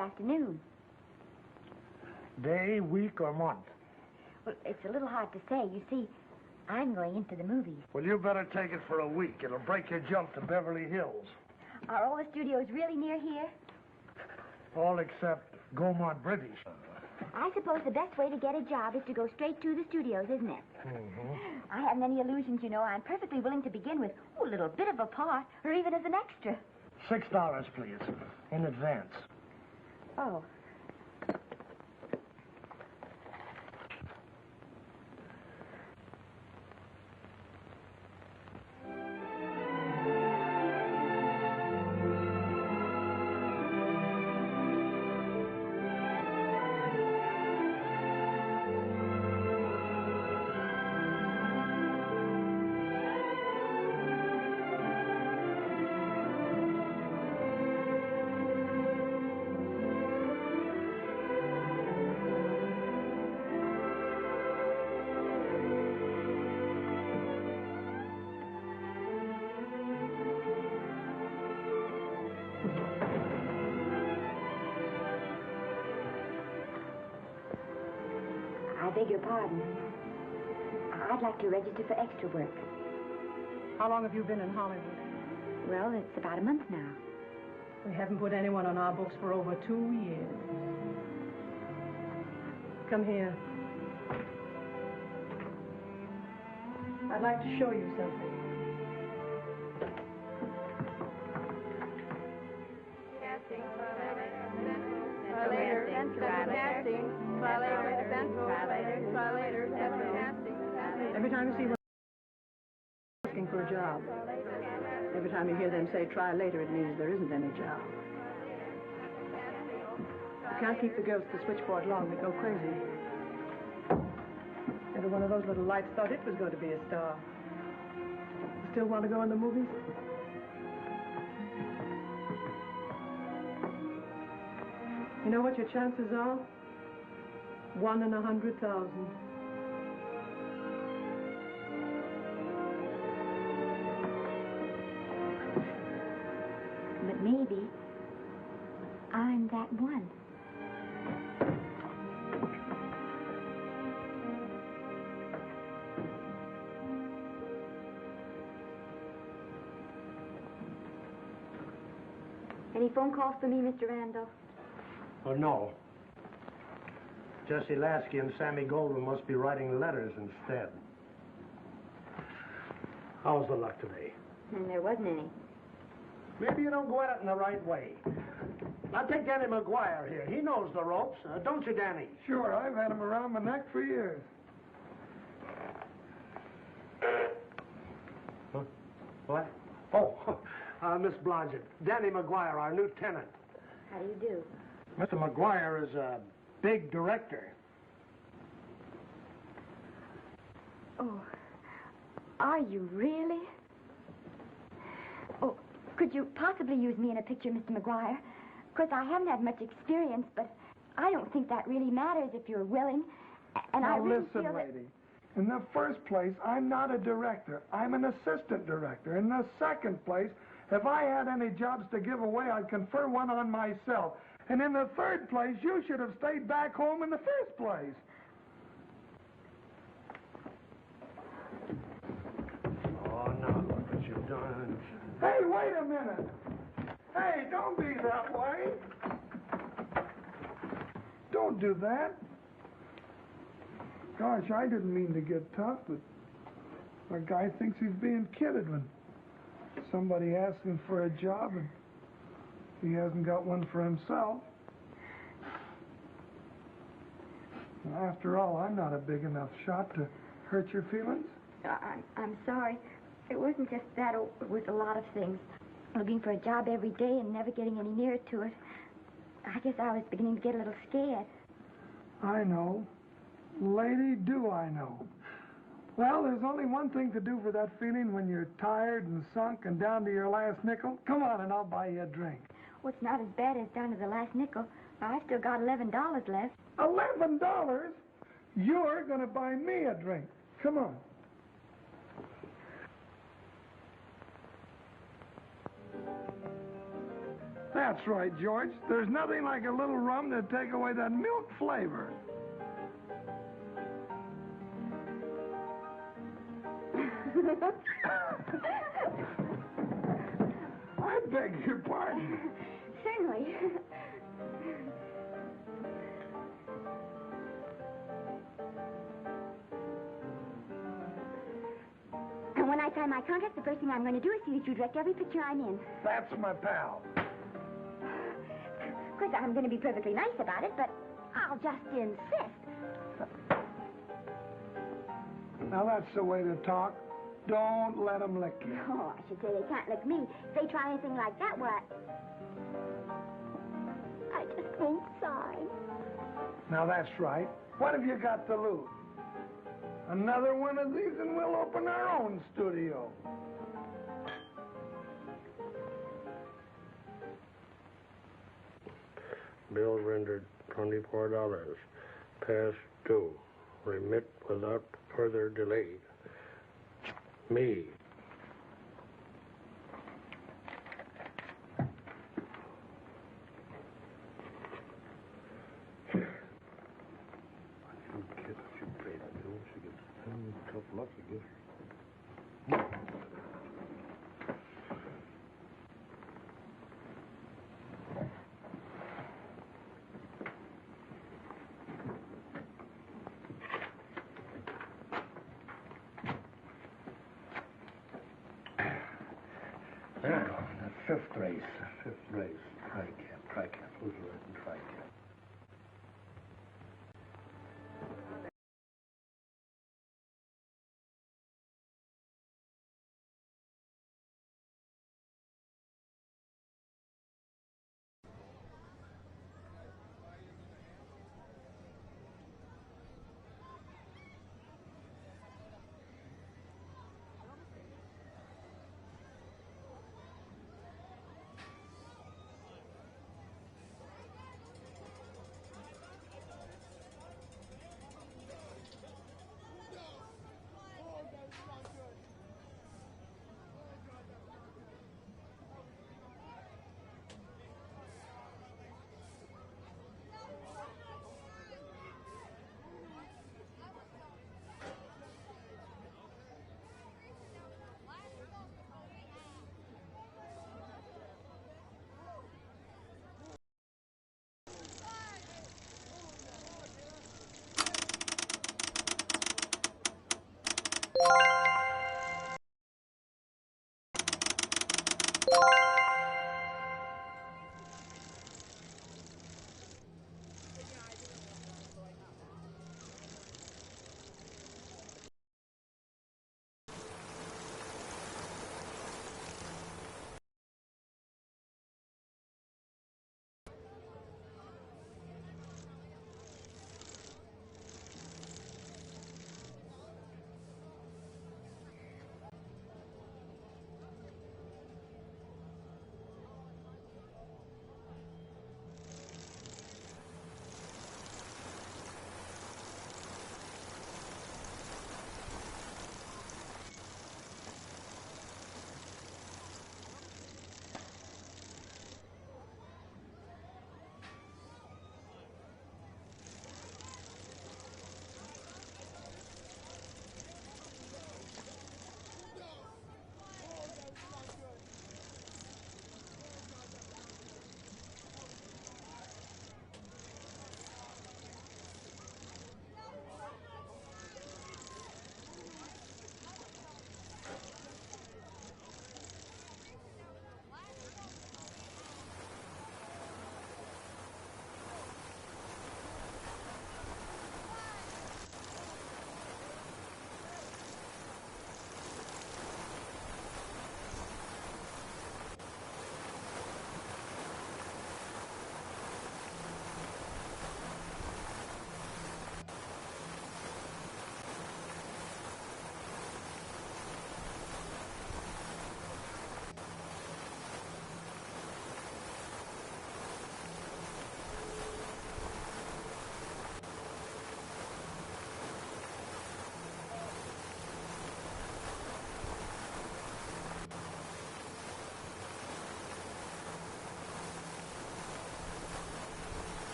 afternoon? Day, week, or month? Well, it's a little hard to say. You see, I'm going into the movies. Well, you better take it for a week. It'll break your jump to Beverly Hills. Are all the studios really near here? All except Gaumont British. I suppose the best way to get a job is to go straight to the studios, isn't it? Mm-hmm. I haven't any illusions, you know. I'm perfectly willing to begin with a little bit of a part, or even as an extra. $6, please, in advance. Oh. I beg your pardon. I'd like to register for extra work. How long have you been in Hollywood? Well, it's about a month now. We haven't put anyone on our books for over 2 years. Come here. I'd like to show you something. Every time you see one looking for a job, every time you hear them say try later, it means there isn't any job. You can't keep the girls at the switchboard long. They go crazy. Every one of those little lights thought it was going to be a star. Still want to go in the movies? You know what your chances are? 1 in 100,000. But maybe I'm that one. Any phone calls for me, Mr. Randall? Oh, no. Jesse Lasky and Sammy Goldwyn must be writing letters instead. How's the luck today? And there wasn't any. Maybe you don't go at it in the right way. Now, take Danny McGuire here. He knows the ropes. Don't you, Danny? Sure, I've had him around my neck for years. Huh? What? Oh, Miss Blodgett. Danny McGuire, our new tenant. How do you do? Mr. McGuire is a big director. Oh, are you really? Oh, could you possibly use me in a picture, Mr. McGuire? Of course, I haven't had much experience, but I don't think that really matters if you're willing. And now, I really listen, feel lady. In the first place, I'm not a director. I'm an assistant director. In the second place, if I had any jobs to give away, I'd confer one on myself. And in the third place, you should have stayed back home in the first place. Oh, now look what you've done. Hey, wait a minute. Hey, don't be that way. Don't do that. Gosh, I didn't mean to get tough, but a guy thinks he's being kidded when somebody asks him for a job and he hasn't got one for himself. After all, I'm not a big enough shot to hurt your feelings. I'm sorry. It wasn't just that. It was a lot of things. Looking for a job every day and never getting any nearer to it. I guess I was beginning to get a little scared. I know. Lady, do I know. Well, there's only one thing to do for that feeling when you're tired and sunk and down to your last nickel. Come on and I'll buy you a drink. Well, it's not as bad as down to the last nickel. I've still got $11 left. $11? You're going to buy me a drink. Come on. That's right, George. There's nothing like a little rum to take away that milk flavor. I beg your pardon. Certainly. And when I sign my contract, the first thing I'm going to do is see that you direct every picture I'm in. That's my pal. Of course, I'm going to be perfectly nice about it, but I'll just insist. Now, that's the way to talk. Don't let them lick you. Oh, I should say they can't lick me. If they try anything like that, well, I just won't sign. Now, that's right. What have you got to lose? Another one of these and we'll open our own studio. Bill rendered $24. Past due. Remit without further delay. Me. Tough luck, I guess. There you go. That fifth race. Tri-cap. Who's the right? Tri-cap.